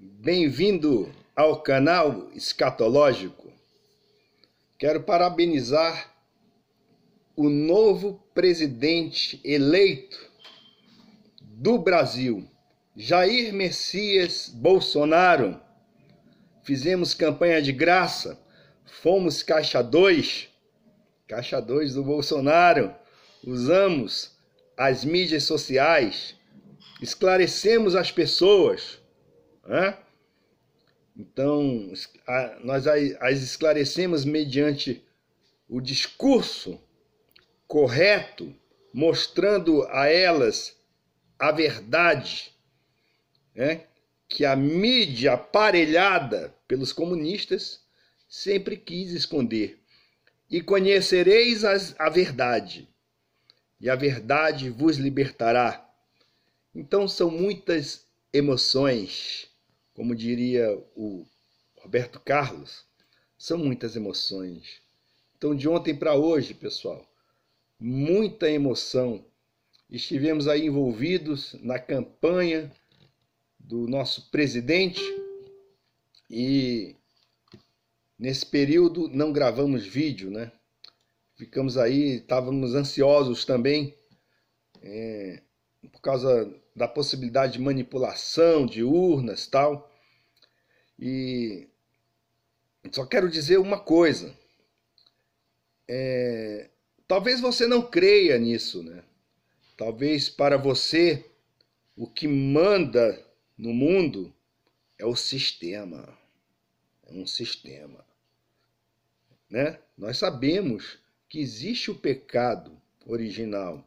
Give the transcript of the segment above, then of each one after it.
Bem-vindo ao canal Escatológico. Quero parabenizar o novo presidente eleito do Brasil, Jair Messias Bolsonaro. Fizemos campanha de graça, fomos caixa 2 do Bolsonaro, usamos as mídias sociais, esclarecemos as pessoas, né? Então, nós as esclarecemos mediante o discurso correto, mostrando a elas a verdade, né? Que a mídia aparelhada pelos comunistas sempre quis esconder. E conhecereis a verdade, e a verdade vos libertará. Então são muitas emoções, como diria o Roberto Carlos, são muitas emoções. Então de ontem para hoje, pessoal, muita emoção. Estivemos aí envolvidos na campanha do nosso presidente e nesse período não gravamos vídeo, né? Ficamos aí, estávamos ansiosos também, por causa da possibilidade de manipulação de urnas e tal. E só quero dizer uma coisa. Talvez você não creia nisso, né? Talvez para você o que manda no mundo é o sistema. É um sistema, né? Nós sabemos que existe o pecado original.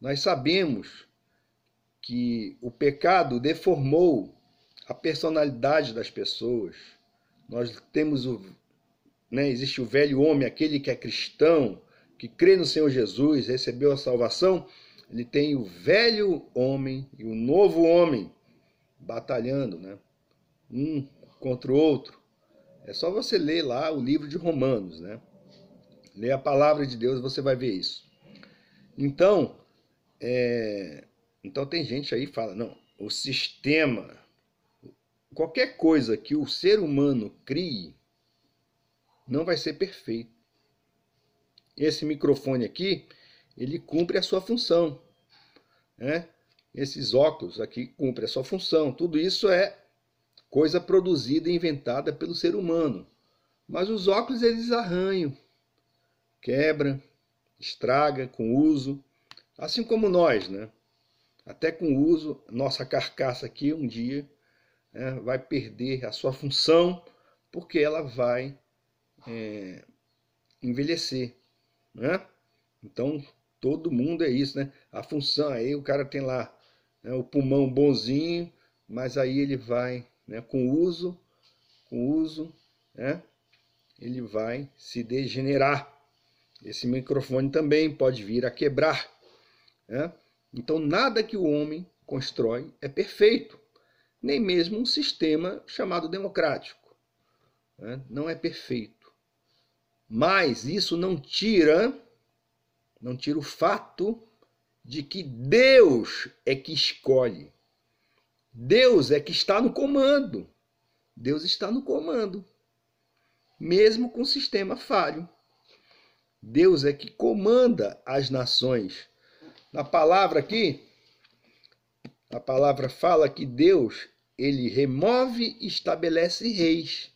Nós sabemos que o pecado deformou a personalidade das pessoas. Nós temos existe o velho homem, aquele que é cristão, que crê no Senhor Jesus, recebeu a salvação. Ele tem o velho homem e o novo homem batalhando, né? Um contra o outro. É só você ler lá o livro de Romanos, né? Ler a palavra de Deus, você vai ver isso. Então tem gente aí que fala, não, o sistema, qualquer coisa que o ser humano crie, não vai ser perfeito. Esse microfone aqui, ele cumpre a sua função, né? Esses óculos aqui cumprem a sua função. Tudo isso é coisa produzida e inventada pelo ser humano. Mas os óculos, eles arranham, quebram, estragam com o uso. Assim como nós, né? Até com o uso, nossa carcaça aqui um dia, né, vai perder a sua função, porque ela vai envelhecer, né? Então, todo mundo é isso, né? A função, aí o cara tem lá, né, o pulmão bonzinho, mas aí ele vai, né, com o uso, né, ele vai se degenerar. Esse microfone também pode vir a quebrar, né? Então, nada que o homem constrói é perfeito, nem mesmo um sistema chamado democrático, né? Não é perfeito. Mas isso não tira o fato de que Deus é que escolhe. Deus é que está no comando. Deus está no comando, mesmo com o sistema falho. Deus é que comanda as nações. Na palavra aqui, a palavra fala que Deus, ele remove e estabelece reis.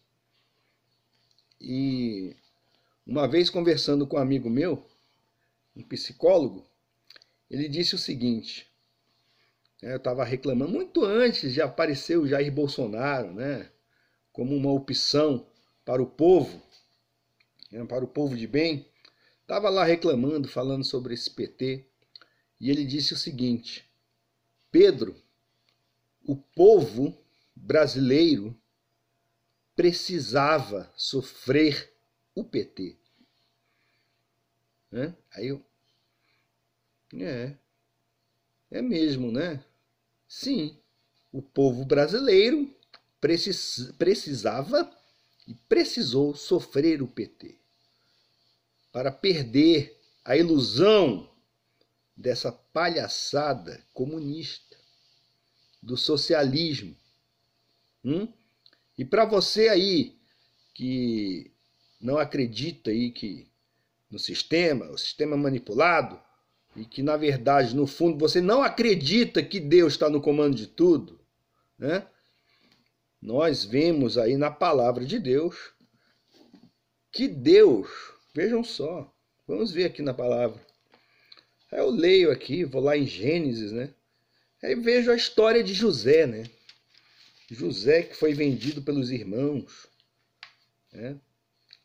E uma vez conversando com um amigo meu, um psicólogo, ele disse o seguinte, eu estava reclamando, muito antes de aparecer o Jair Bolsonaro, né, como uma opção para o povo, né, para o povo de bem, estava lá reclamando, falando sobre esse PT, e ele disse o seguinte, Pedro, o povo brasileiro precisava sofrer o PT. Né? Aí eu... É mesmo, né? Sim, o povo brasileiro precisava e precisou sofrer o PT para perder a ilusão dessa palhaçada comunista, do socialismo. E para você aí que não acredita aí que no sistema, o sistema manipulado, e que na verdade, no fundo, você não acredita que Deus está no comando de tudo, né? Nós vemos aí na palavra de Deus que Deus, vejam só, vamos ver aqui na palavra. Aí eu leio aqui, vou lá em Gênesis, né? Aí vejo a história de José, né? José que foi vendido pelos irmãos, né?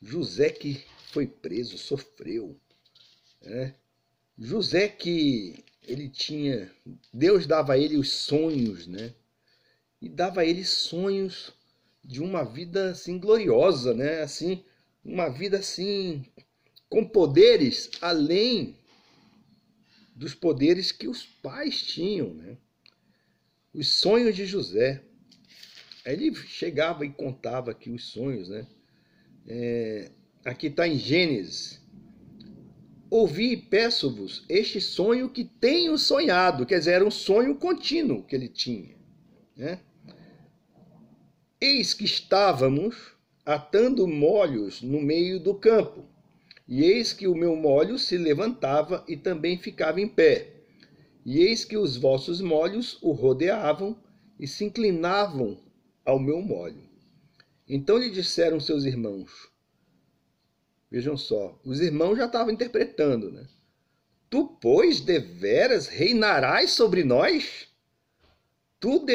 José que foi preso, sofreu, né? José que ele tinha, Deus dava a ele os sonhos, né? E dava a ele sonhos de uma vida assim gloriosa, né? Assim, uma vida assim com poderes além dos poderes que os pais tinham, né? Os sonhos de José. Aí ele chegava e contava aqui os sonhos, né? Aqui está em Gênesis. Ouvi e peço-vos este sonho que tenho sonhado. Quer dizer, era um sonho contínuo que ele tinha, né? Eis que estávamos atando molhos no meio do campo, e eis que o meu molho se levantava e também ficava em pé, e eis que os vossos molhos o rodeavam e se inclinavam ao meu molho. Então lhe disseram seus irmãos, vejam só, os irmãos já estavam interpretando, né? Tu, pois, deveras reinarás sobre nós? Tu,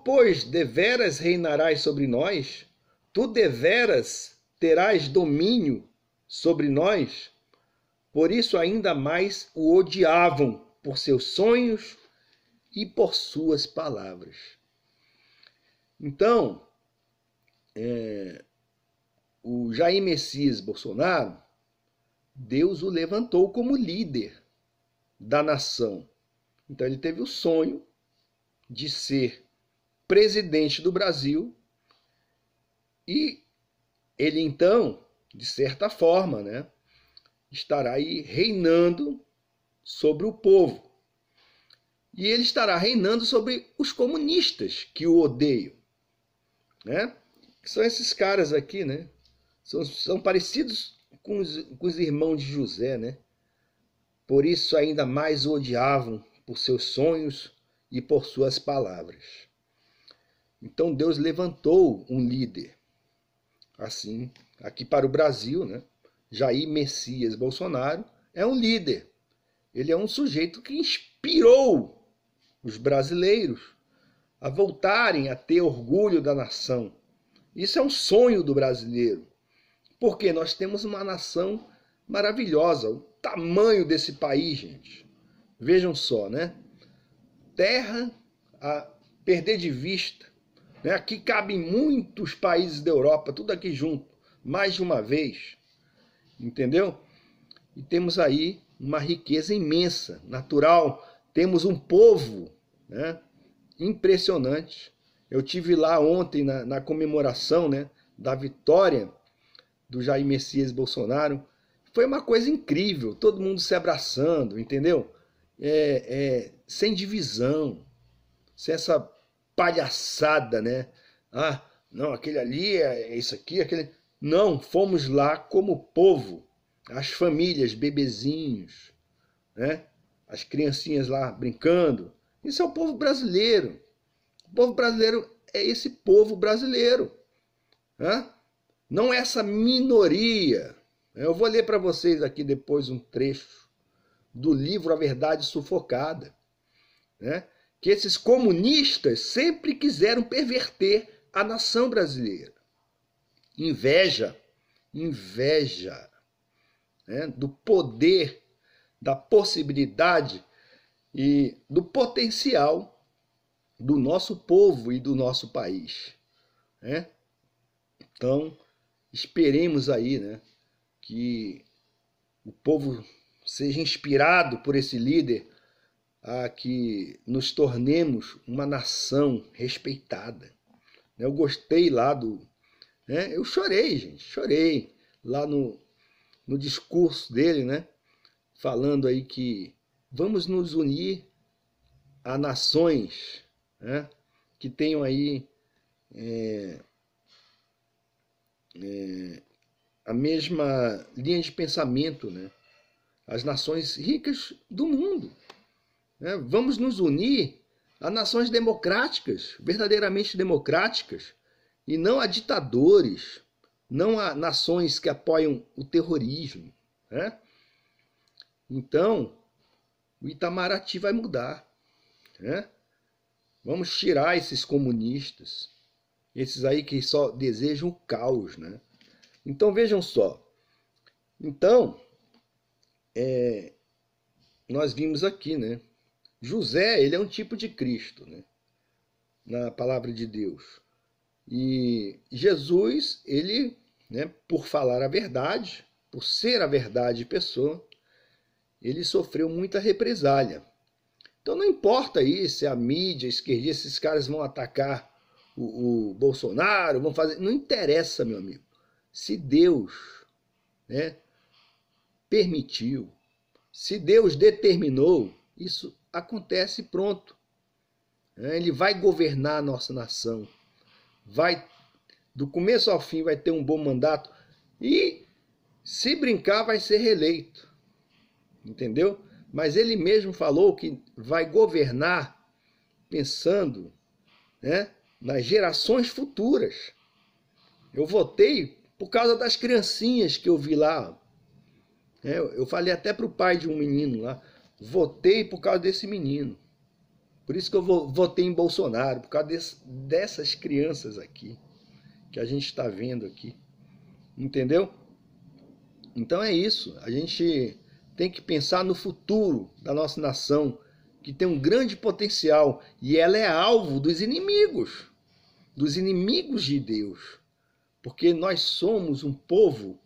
pois, deveras reinarás sobre nós? Tu, deveras, terás domínio sobre nós? Por isso ainda mais o odiavam por seus sonhos e por suas palavras. Então, o Jair Messias Bolsonaro, Deus o levantou como líder da nação. Então ele teve o sonho de ser presidente do Brasil e ele então, de certa forma, né, estará aí reinando sobre o povo. E ele estará reinando sobre os comunistas que o odeiam, né? Que são esses caras aqui, né? São parecidos com os irmãos de José, né? Por isso ainda mais o odiavam por seus sonhos e por suas palavras. Então Deus levantou um líder, assim, aqui para o Brasil, né? Jair Messias Bolsonaro é um líder. Ele é um sujeito que inspirou os brasileiros a voltarem a ter orgulho da nação. Isso é um sonho do brasileiro, porque nós temos uma nação maravilhosa. O tamanho desse país, gente. Vejam só, né? Terra a perder de vista, né? Aqui cabem muitos países da Europa, tudo aqui junto, mais de uma vez. Entendeu? E temos aí uma riqueza imensa, natural. Temos um povo, né, impressionante. Eu tive lá ontem na comemoração, né, da vitória do Jair Messias Bolsonaro. Foi uma coisa incrível, todo mundo se abraçando, entendeu? Sem divisão, sem essa palhaçada, né? Ah, não, aquele ali é isso aqui, aquele... Não, fomos lá como povo, as famílias, bebezinhos, né? As criancinhas lá brincando. Isso é o povo brasileiro. O povo brasileiro é esse povo brasileiro, né? Não é essa minoria. Eu vou ler para vocês aqui depois um trecho do livro A Verdade Sufocada, né? Que esses comunistas sempre quiseram perverter a nação brasileira. Inveja, né, do poder, da possibilidade e do potencial do nosso povo e do nosso país, né? Então, esperemos aí, né, que o povo seja inspirado por esse líder a que nos tornemos uma nação respeitada. Eu gostei lá do... né, eu chorei, gente, chorei lá no discurso dele, né, falando aí que vamos nos unir a nações, né, que tenham aí a mesma linha de pensamento, né? As nações ricas do mundo, né? Vamos nos unir a nações democráticas, verdadeiramente democráticas, e não a ditadores, não a nações que apoiam o terrorismo, né? Então, o Itamaraty vai mudar, né? Vamos tirar esses comunistas, esses aí que só desejam o caos, né? Então, vejam só. Então, nós vimos aqui, né? José, ele é um tipo de Cristo, né? Na palavra de Deus. E Jesus, ele, né, por falar a verdade, por ser a verdade pessoa, ele sofreu muita represália. Então não importa aí se a mídia esquerdista, esses caras vão atacar o Bolsonaro, vão fazer... Não interessa, meu amigo. Se Deus, né, permitiu, se Deus determinou, isso acontece e pronto. Ele vai governar a nossa nação. Vai, do começo ao fim, vai ter um bom mandato. E, se brincar, vai ser reeleito. Entendeu? Mas ele mesmo falou que vai governar pensando, né, nas gerações futuras. Eu votei por causa das criancinhas que eu vi lá. Eu falei até para o pai de um menino lá, votei por causa desse menino. Por isso que eu votei em Bolsonaro, por causa dessas crianças aqui, que a gente está vendo aqui. Entendeu? Então é isso. A gente tem que pensar no futuro da nossa nação, que tem um grande potencial, e ela é alvo dos inimigos de Deus. Porque nós somos um povo,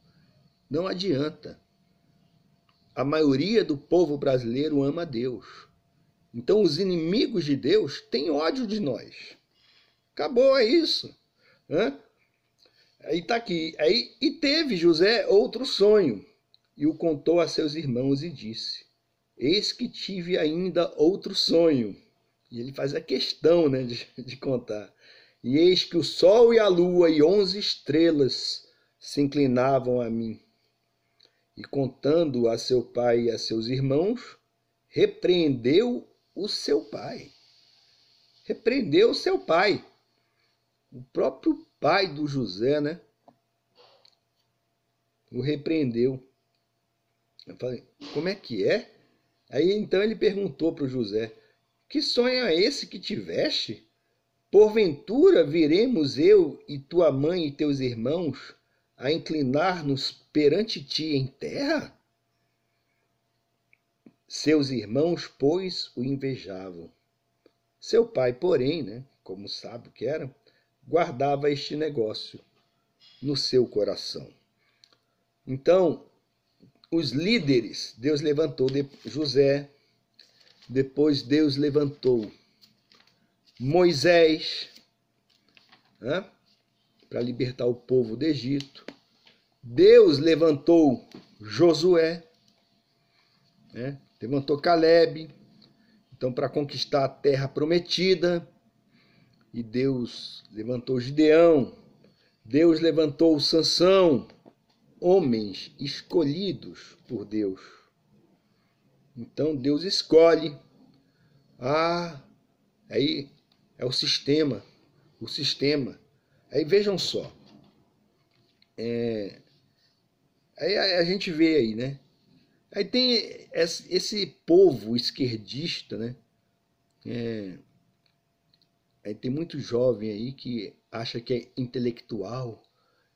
não adianta. A maioria do povo brasileiro ama Deus. Então os inimigos de Deus têm ódio de nós. Acabou, é isso. Aí está aqui. E teve José outro sonho, e o contou a seus irmãos e disse: eis que tive ainda outro sonho. E ele faz a questão, né, de contar. E eis que o sol e a lua e 11 estrelas se inclinavam a mim. E contando a seu pai e a seus irmãos, repreendeu o seu pai. Repreendeu o seu pai. O próprio pai do José, né? O repreendeu. Eu falei, como é que é? Aí então ele perguntou para o José, que sonho é esse que tiveste? Porventura viremos eu e tua mãe e teus irmãos a inclinar-nos perante ti em terra? Seus irmãos, pois, o invejavam. Seu pai, porém, né, como sábio que era, guardava este negócio no seu coração. Então, os líderes, Deus levantou José, depois Deus levantou Moisés, né, para libertar o povo do Egito. Deus levantou Josué, né, levantou Caleb, então para conquistar a terra prometida. E Deus levantou Gideão, Deus levantou Sansão, homens escolhidos por Deus. Então Deus escolhe. Aí é o sistema. Aí vejam só. Aí a gente vê aí, né? Aí tem esse povo esquerdista, né? Aí tem muito jovem aí que acha que é intelectual,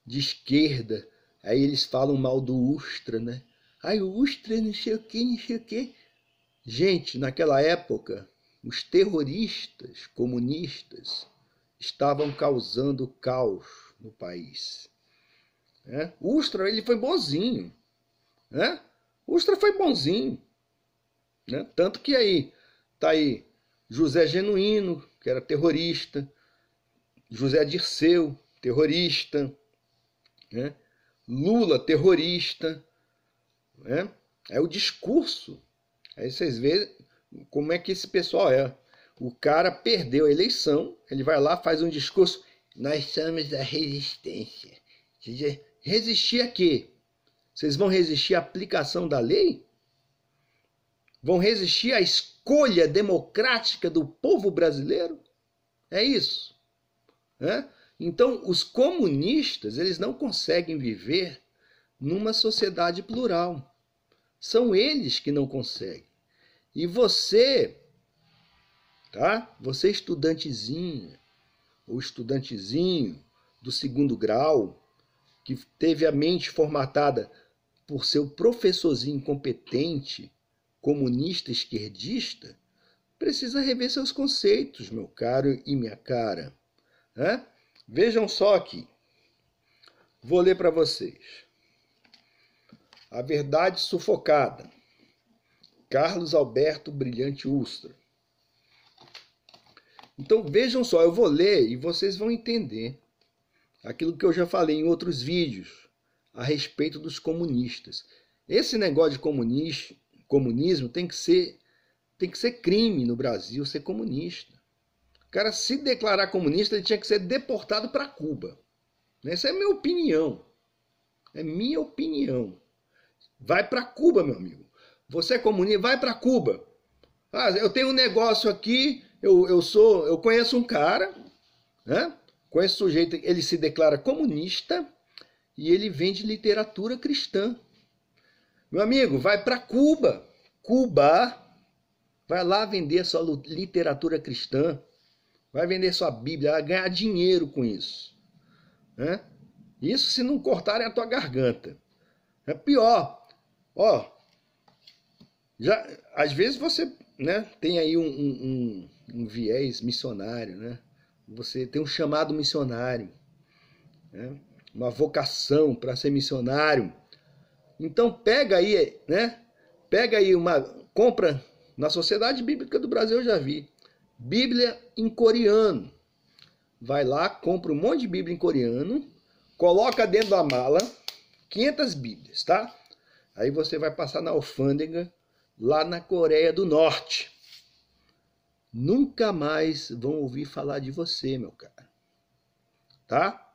de esquerda. Aí eles falam mal do Ustra, né? Ai, o Ustra não sei o quê, não sei o quê. Gente, naquela época, os terroristas comunistas estavam causando caos no país. O Ustra, ele foi bonzinho. O Ustra foi bonzinho. Tanto que aí, tá aí José Genuíno, que era terrorista, José Dirceu, terrorista, Lula, terrorista. É o discurso. Aí vocês veem como é que esse pessoal é. O cara perdeu a eleição, ele vai lá, faz um discurso, nós somos a resistência. Resistir a quê? Vocês vão resistir à aplicação da lei? Vão resistir à escolha democrática do povo brasileiro? É isso. Né? Então, os comunistas, eles não conseguem viver numa sociedade plural. São eles que não conseguem. E você, tá? Você estudantezinha, ou estudantezinho do segundo grau, que teve a mente formatada por seu professorzinho incompetente, comunista, esquerdista, precisa rever seus conceitos, meu caro e minha cara. Né? Vejam só aqui. Vou ler para vocês. A Verdade Sufocada. Carlos Alberto Brilhante Ustra. Então vejam só, eu vou ler e vocês vão entender aquilo que eu já falei em outros vídeos a respeito dos comunistas. Esse negócio de comunismo tem que ser crime no Brasil, ser comunista. O cara, se declarar comunista, ele tinha que ser deportado para Cuba. Essa é a minha opinião. É minha opinião. Vai para Cuba, meu amigo. Você é comunista, vai para Cuba. Ah, eu tenho um negócio aqui, eu conheço um cara, né? Conheço um sujeito, ele se declara comunista e ele vende literatura cristã. Meu amigo, vai para Cuba. Cuba, vai lá vender sua literatura cristã. Vai vender sua Bíblia, vai ganhar dinheiro com isso. Né? Isso se não cortarem a tua garganta. É pior. Ó, já, às vezes você, né, tem aí um viés missionário, né? Você tem um chamado missionário, né? Uma vocação para ser missionário. Então pega aí, né? Pega aí compra na Sociedade Bíblica do Brasil, eu já vi. Bíblia em coreano. Vai lá, compra um monte de Bíblia em coreano, coloca dentro da mala 500 Bíblias, tá? Aí você vai passar na alfândega lá na Coreia do Norte. Nunca mais vão ouvir falar de você, meu cara. Tá?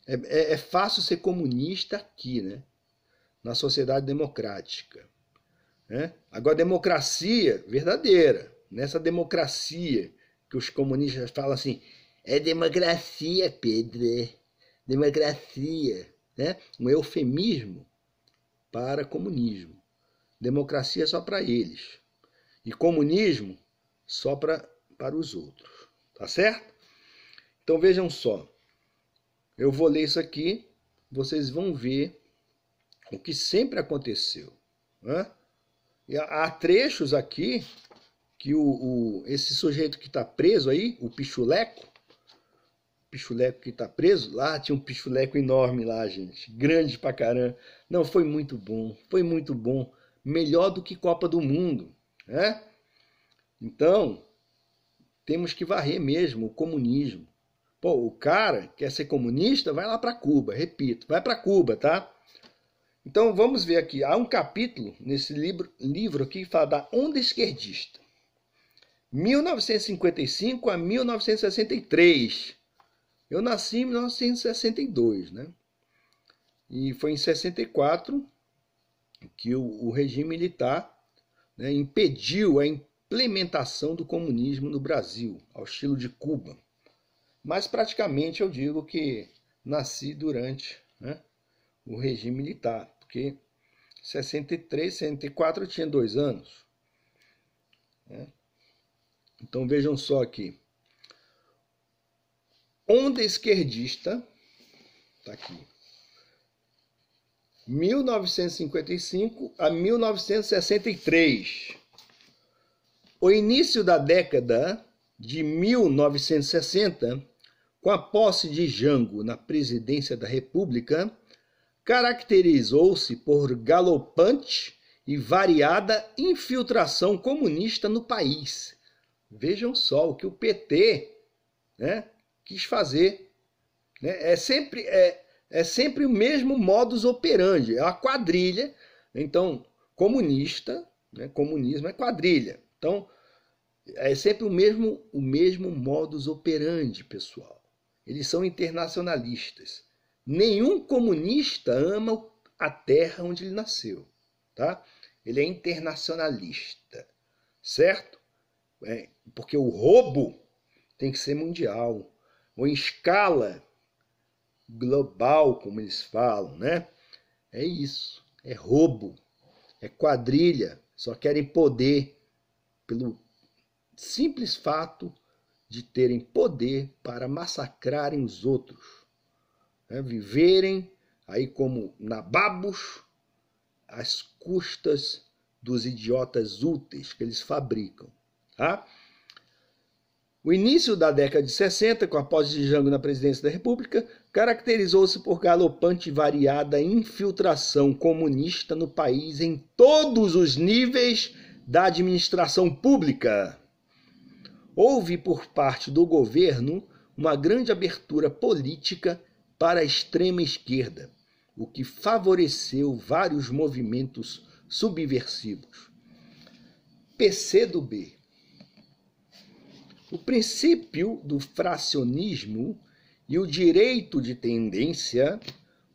É fácil ser comunista aqui, né? Na sociedade democrática. Né? Agora, democracia verdadeira. Nessa democracia que os comunistas falam assim, é democracia, Pedro. Democracia. Né? Um eufemismo para comunismo. Democracia é só para eles. E comunismo só para os outros. Tá certo? Então vejam só. Eu vou ler isso aqui. Vocês vão ver o que sempre aconteceu. Né? E há trechos aqui que esse sujeito que está preso aí, o pichuleco que está preso, lá tinha um pichuleco enorme lá, gente. Grande pra caramba. Não, foi muito bom. Foi muito bom. Melhor do que Copa do Mundo. Né? Então, temos que varrer mesmo o comunismo. Pô, o cara quer ser comunista, vai lá para Cuba. Repito, vai para Cuba, tá? Então, vamos ver aqui. Há um capítulo nesse livro aqui que fala da onda esquerdista. 1955 a 1963. Eu nasci em 1962, né? E foi em 64 que o regime militar, né, impediu a implementação do comunismo no Brasil, ao estilo de Cuba. Mas praticamente eu digo que nasci durante, né, o regime militar, porque em 63, 64 eu tinha 2 anos. Né? Então vejam só aqui. Onda esquerdista, tá aqui, 1955 a 1963. O início da década de 1960, com a posse de Jango na presidência da República, caracterizou-se por galopante e variada infiltração comunista no país. Vejam só o que o PT, né, quis fazer. Né? É sempre o mesmo modus operandi, é a quadrilha. Então, comunista, né? Comunismo é quadrilha. Então, É sempre o mesmo modus operandi, pessoal. Eles são internacionalistas. Nenhum comunista ama a terra onde ele nasceu, tá? Ele é internacionalista, certo? Porque o roubo tem que ser mundial, ou em escala global, como eles falam, né? É isso, é roubo, é quadrilha, só querem poder pelo simples fato de terem poder para massacrarem os outros, né? Viverem aí como nababos às custas dos idiotas úteis que eles fabricam, tá? O início da década de 60, com a posse de Jango na presidência da República, caracterizou-se por galopante e variada infiltração comunista no país em todos os níveis da administração pública. Houve por parte do governo uma grande abertura política para a extrema esquerda, o que favoreceu vários movimentos subversivos. PCdoB. O princípio do fracionismo e o direito de tendência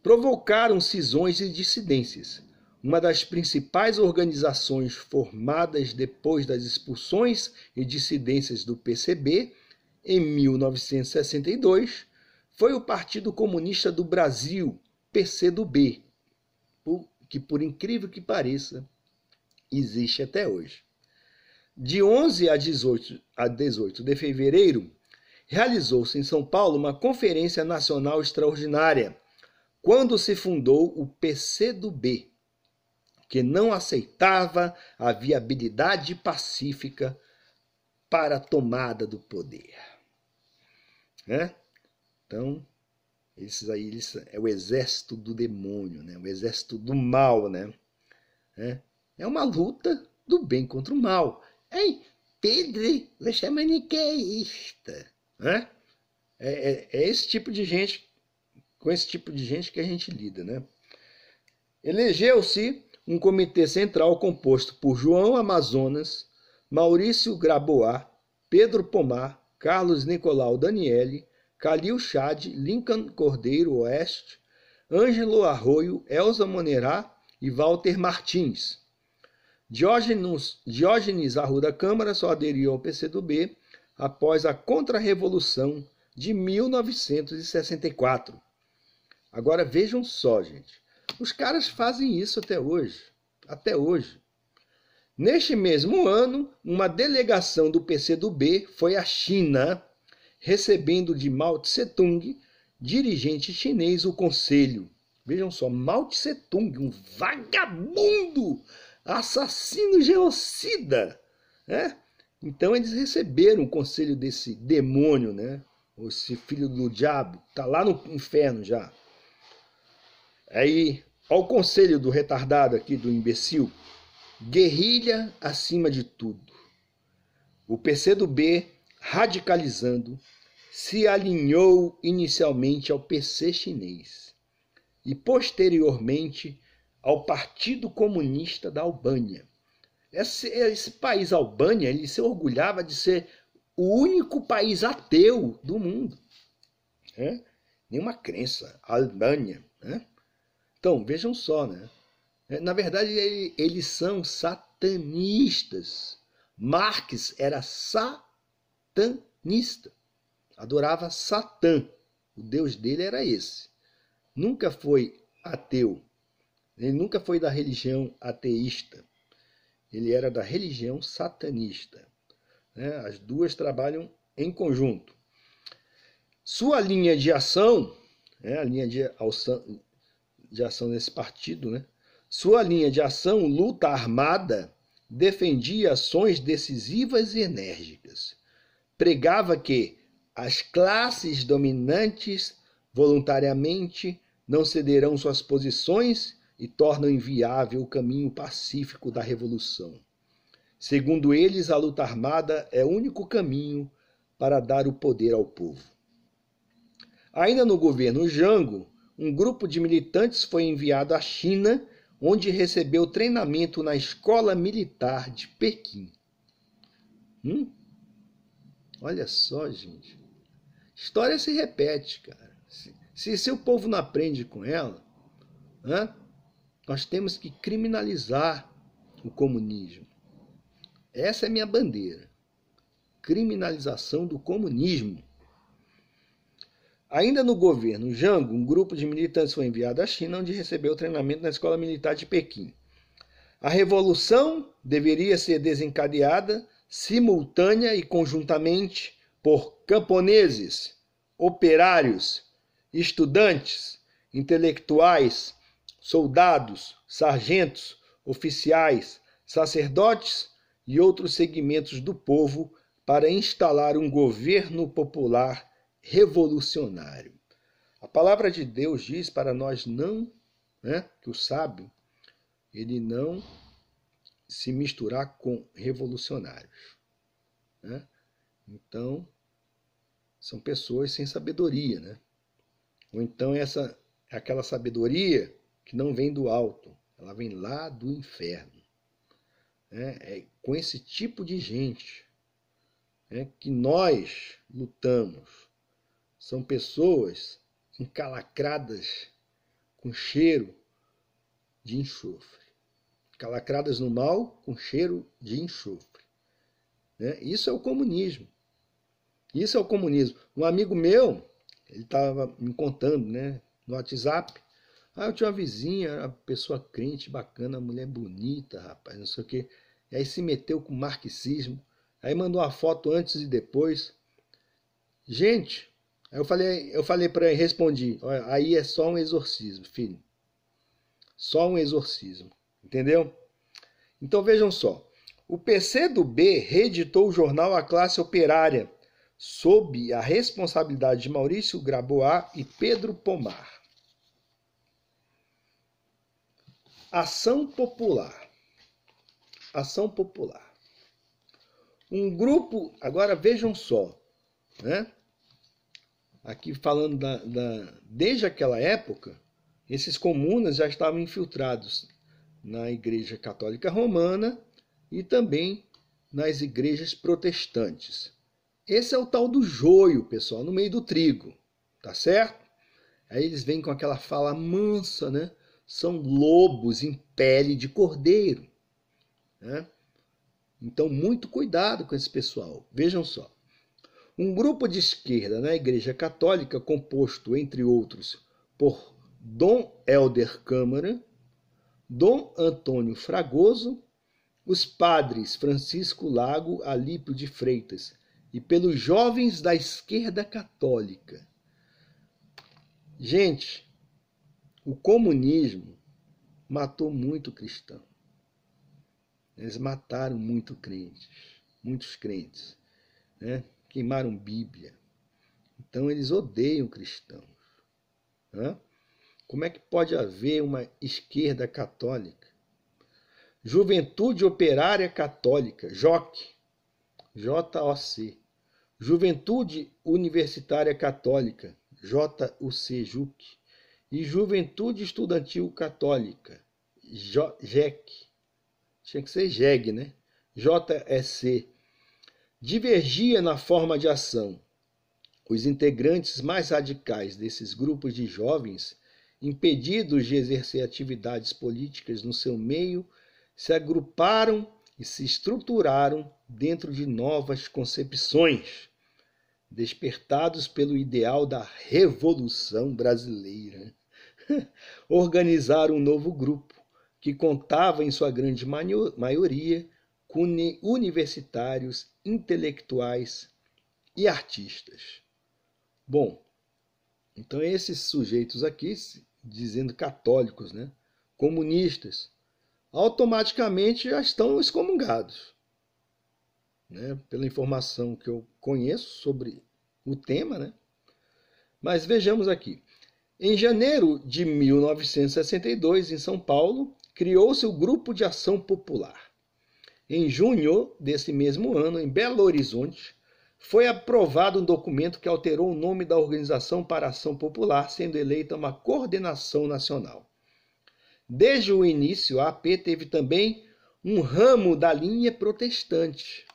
provocaram cisões e dissidências. Uma das principais organizações formadas depois das expulsões e dissidências do PCB, em 1962, foi o Partido Comunista do Brasil, PCdoB, que, por incrível que pareça, existe até hoje. De 11 a 18 de fevereiro, realizou-se em São Paulo uma Conferência Nacional Extraordinária, quando se fundou o PCdoB, que não aceitava a viabilidade pacífica para a tomada do poder. Então, esses aí é o exército do demônio, né? O exército do mal, né? É uma luta do bem contra o mal. Ei, Pedro, você é maniqueísta. É esse tipo de gente, com esse tipo de gente que a gente lida, né? Elegeu-se um comitê central composto por João Amazonas, Maurício Grabois, Pedro Pomar, Carlos Nicolau Daniele, Calil Chade, Lincoln Cordeiro Oeste, Ângelo Arroio, Elza Monerá e Walter Martins. Diógenes Arruda Câmara só aderiu ao PCdoB após a Contra-Revolução de 1964. Agora vejam só, gente. Os caras fazem isso até hoje. Até hoje. Neste mesmo ano, uma delegação do PCdoB foi à China, recebendo de Mao Tse-tung, dirigente chinês, o conselho. Vejam só, Mao Tse-tung, um vagabundo, assassino genocida. Então eles receberam o conselho desse demônio, né? Esse filho do diabo, está lá no inferno já. Aí, ao conselho do retardado aqui, do imbecil, guerrilha acima de tudo. O PCdoB, radicalizando, se alinhou inicialmente ao PC chinês e, posteriormente, ao Partido Comunista da Albânia. Esse país, Albânia, ele se orgulhava de ser o único país ateu do mundo. Nenhuma crença, Albânia. Então, vejam só, né? Na verdade, eles são satanistas. Marx era satanista. Adorava Satã. O deus dele era esse. Nunca foi ateu. Ele nunca foi da religião ateísta. Ele era da religião satanista. As duas trabalham em conjunto. Sua linha de ação, a linha de ação desse partido, né? Sua linha de ação, luta armada, defendia ações decisivas e enérgicas. Pregava que as classes dominantes voluntariamente não cederão suas posições e tornam inviável o caminho pacífico da revolução. Segundo eles, a luta armada é o único caminho para dar o poder ao povo. Ainda no governo Jango, um grupo de militantes foi enviado à China, onde recebeu treinamento na Escola Militar de Pequim. Olha só, gente. História se repete, cara. Se o povo não aprende com ela, né, nós temos que criminalizar o comunismo. Essa é a minha bandeira. Criminalização do comunismo. Ainda no governo Jango, um grupo de militantes foi enviado à China, onde recebeu treinamento na Escola Militar de Pequim. A revolução deveria ser desencadeada simultânea e conjuntamente por camponeses, operários, estudantes, intelectuais, soldados, sargentos, oficiais, sacerdotes e outros segmentos do povo para instalar um governo popular revolucionário. A palavra de Deus diz para nós não, que o sábio, ele não se misturar com revolucionários. Então, são pessoas sem sabedoria, Ou então aquela sabedoria que não vem do alto, ela vem lá do inferno. É com esse tipo de gente que nós lutamos. São pessoas encalacradas com cheiro de enxofre. Encalacradas no mal com cheiro de enxofre. Isso é o comunismo. Isso é o comunismo. Um amigo meu, ele estava me contando, no WhatsApp. Eu tinha uma vizinha, era uma pessoa crente, bacana, mulher bonita, rapaz, não sei o quê. E aí se meteu com marxismo. Aí mandou uma foto antes e depois. Gente, aí eu falei para ele, respondi, olha, aí é só um exorcismo, filho. Só um exorcismo, entendeu? Então vejam só. O PCdoB reeditou o jornal A Classe Operária, sob a responsabilidade de Maurício Grabois e Pedro Pomar. Ação popular. Ação popular. Um grupo, agora vejam só, aqui falando desde aquela época, esses comunas já estavam infiltrados na Igreja Católica Romana e também nas igrejas protestantes. Esse é o tal do joio, pessoal, no meio do trigo, tá certo? Aí eles vêm com aquela fala mansa, São lobos em pele de cordeiro, Então, muito cuidado com esse pessoal. Vejam só. Um grupo de esquerda na Igreja Católica, composto, entre outros, por Dom Helder Câmara, Dom Antônio Fragoso, os padres Francisco Lago, Alípio de Freitas e pelos jovens da esquerda católica. Gente, o comunismo matou muito cristão. Eles mataram muitos crentes, Queimaram Bíblia. Então eles odeiam cristãos. Como é que pode haver uma esquerda católica? Juventude Operária Católica, JOC, JOC. Juventude Universitária Católica, JUC. E Juventude Estudantil Católica, JEC. Tinha que ser JEG, JSC. Divergia na forma de ação. Os integrantes mais radicais desses grupos de jovens, impedidos de exercer atividades políticas no seu meio, se agruparam e se estruturaram dentro de novas concepções, despertados pelo ideal da Revolução Brasileira. Organizaram um novo grupo, que contava em sua grande maioria com universitários, intelectuais e artistas. Bom, então esses sujeitos aqui, dizendo católicos, comunistas, automaticamente já estão excomungados. Pela informação que eu conheço sobre o tema, Mas vejamos aqui. Em janeiro de 1962, em São Paulo, criou-se o Grupo de Ação Popular. Em junho desse mesmo ano, em Belo Horizonte, foi aprovado um documento que alterou o nome da Organização para a Ação Popular, sendo eleita uma coordenação nacional. Desde o início, a AP teve também um ramo da linha protestante,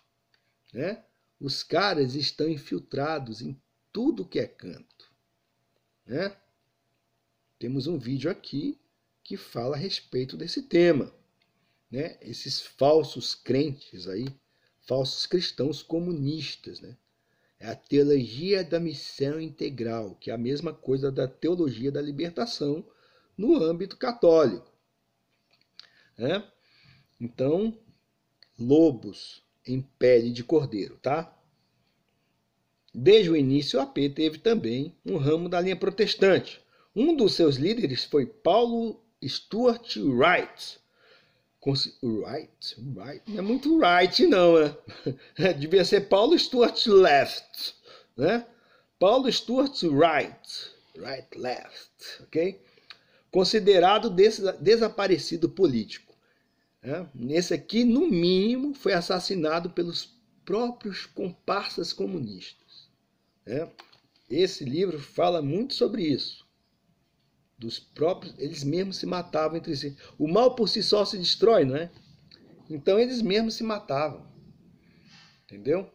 Os caras estão infiltrados em tudo que é canto, né? Temos um vídeo aqui que fala a respeito desse tema, né? Esses falsos crentes aí, falsos cristãos comunistas, né? É a teologia da missão integral, que é a mesma coisa da teologia da libertação no âmbito católico, né? Então, lobos em pele de cordeiro, tá? Desde o início, o AP teve também um ramo da linha protestante. Um dos seus líderes foi Paulo Stuart Wright. Wright? Não é muito right, não, né? Devia ser Paulo Stuart Left, né? Paulo Stuart Wright. Right, left, ok? Considerado desaparecido político. Esse aqui, no mínimo, foi assassinado pelos próprios comparsas comunistas. Esse livro fala muito sobre isso. Dos próprios, eles mesmos se matavam entre si. O mal por si só se destrói, não é? Então eles mesmos se matavam. Entendeu?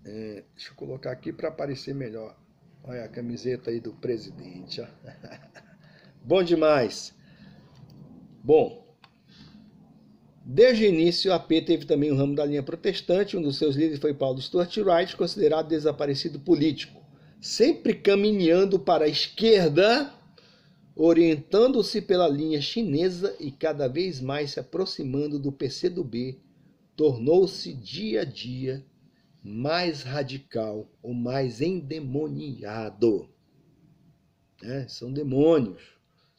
Deixa eu colocar aqui para aparecer melhor. Olha a camiseta aí do presidente. Ó. Bom demais. Bom, desde o início, a AP teve também um ramo da linha protestante. Um dos seus líderes foi Paulo Stuart Wright, considerado desaparecido político. Sempre caminhando para a esquerda, orientando-se pela linha chinesa e cada vez mais se aproximando do PCdoB, tornou-se dia a dia mais radical ou mais endemoniado. São demônios.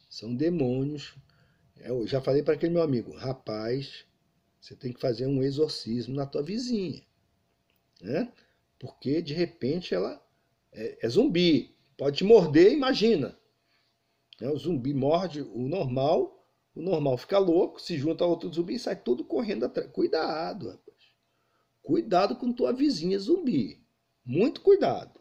São demônios. Eu já falei para aquele meu amigo, rapaz, você tem que fazer um exorcismo na tua vizinha. Porque, de repente, ela é zumbi. Pode te morder, imagina. O zumbi morde o normal fica louco, se junta a outro zumbi e sai tudo correndo atrás. Cuidado, rapaz. Cuidado com tua vizinha zumbi. Muito cuidado.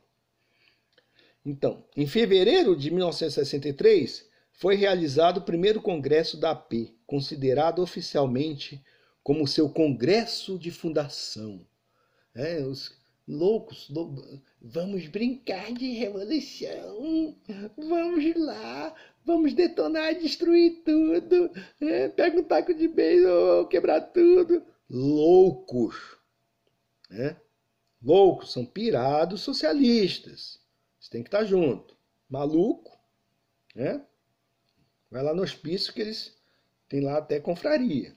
Então, em fevereiro de 1963, foi realizado o primeiro congresso da AP, considerado oficialmente como seu congresso de fundação. Os loucos, vamos brincar de revolução, vamos lá, vamos detonar, destruir tudo, pega um taco de beisebol, quebrar tudo. Loucos, loucos, são pirados socialistas. Você tem que estar junto. Maluco, vai lá no hospício que eles têm lá até confraria.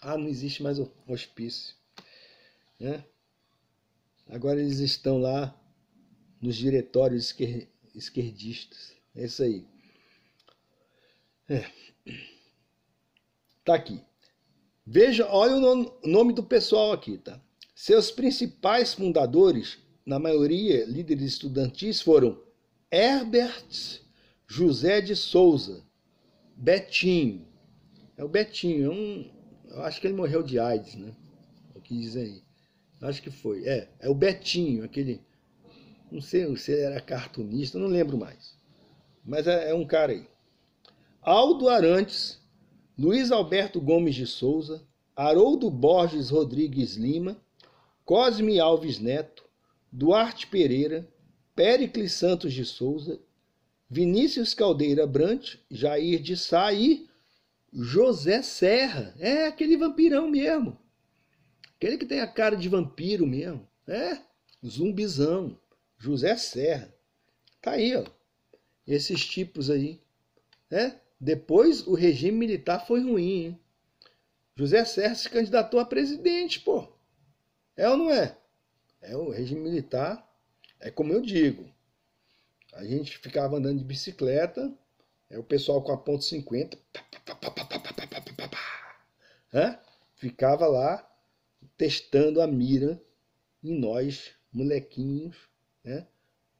Não existe mais hospício. Agora eles estão lá nos diretórios esquerdistas. É isso aí. Tá aqui. Veja, olha o nome do pessoal aqui, tá? Seus principais fundadores, na maioria líderes estudantis, foram Herbert José de Souza, Betinho. É o Betinho, eu acho que ele morreu de AIDS, né? É o que diz aí. Acho que foi. É o Betinho, aquele... Não sei se ele era cartunista, não lembro mais. Mas é um cara aí. Aldo Arantes, Luiz Alberto Gomes de Souza, Haroldo Borges Rodrigues Lima, Cosme Alves Neto, Duarte Pereira, Péricles Santos de Souza, Vinícius Caldeira Brant, Jair de Sá e José Serra. É aquele vampirão mesmo. Aquele que tem a cara de vampiro mesmo. Zumbizão. José Serra. Tá aí, ó. Esses tipos aí. Depois o regime militar foi ruim, hein? José Serra se candidatou a presidente, pô. É ou não é? O regime militar. É como eu digo. A gente ficava andando de bicicleta. O pessoal com a ponto .50. Ficava lá testando a mira em nós, molequinhos,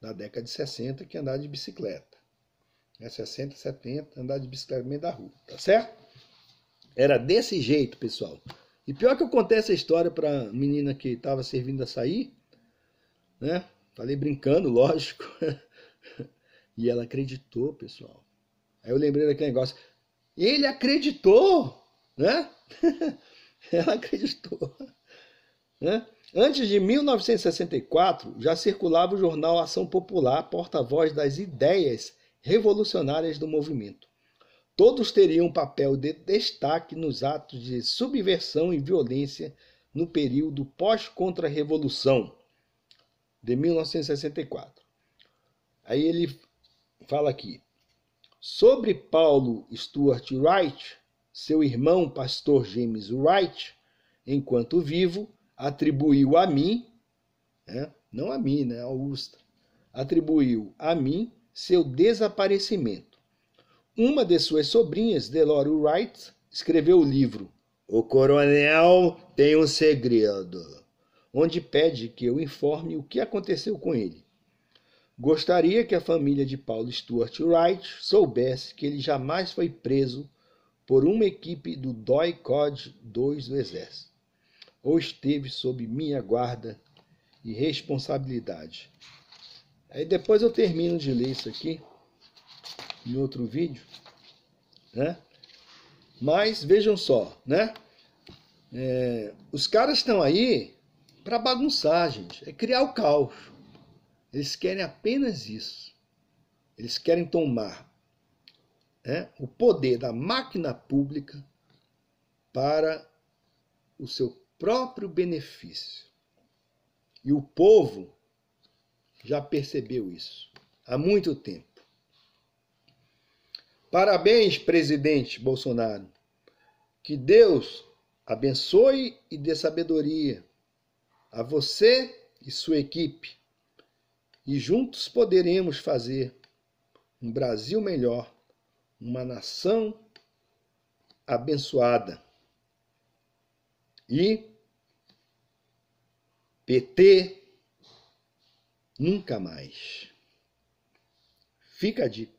da década de 60, que andava de bicicleta. 60, 70, andar de bicicleta no meio da rua, tá certo? Era desse jeito, pessoal. E pior que eu contei essa história para a menina que estava servindo açaí, falei brincando, lógico, e ela acreditou, pessoal. Aí eu lembrei daquele negócio, ele acreditou, Ela acreditou. né? Antes de 1964, já circulava o jornal Ação Popular, porta-voz das ideias revolucionárias do movimento. Todos teriam um papel de destaque nos atos de subversão e violência no período pós-contra-revolução de 1964. Aí ele fala aqui, sobre Paulo Stuart Wright, seu irmão pastor James Wright, enquanto vivo, atribuiu a mim, não a mim, né, Augusta, atribuiu a mim seu desaparecimento. Uma de suas sobrinhas, Delore Wright, escreveu o livro O Coronel Tem um Segredo, onde pede que eu informe o que aconteceu com ele. Gostaria que a família de Paulo Stuart Wright soubesse que ele jamais foi preso por uma equipe do DOI-COD 2 do Exército, ou esteve sob minha guarda e responsabilidade. Aí depois eu termino de ler isso aqui, em outro vídeo, né? Mas vejam só, né? Os caras estão aí para bagunçar, gente, é criar o caos. Eles querem apenas isso. Eles querem tomar o poder da máquina pública para o seu próprio benefício. E o povo já percebeu isso há muito tempo. Parabéns, presidente Bolsonaro. Que Deus abençoe e dê sabedoria a você e sua equipe. E juntos poderemos fazer um Brasil melhor, uma nação abençoada. E PT nunca mais. Fica a dica.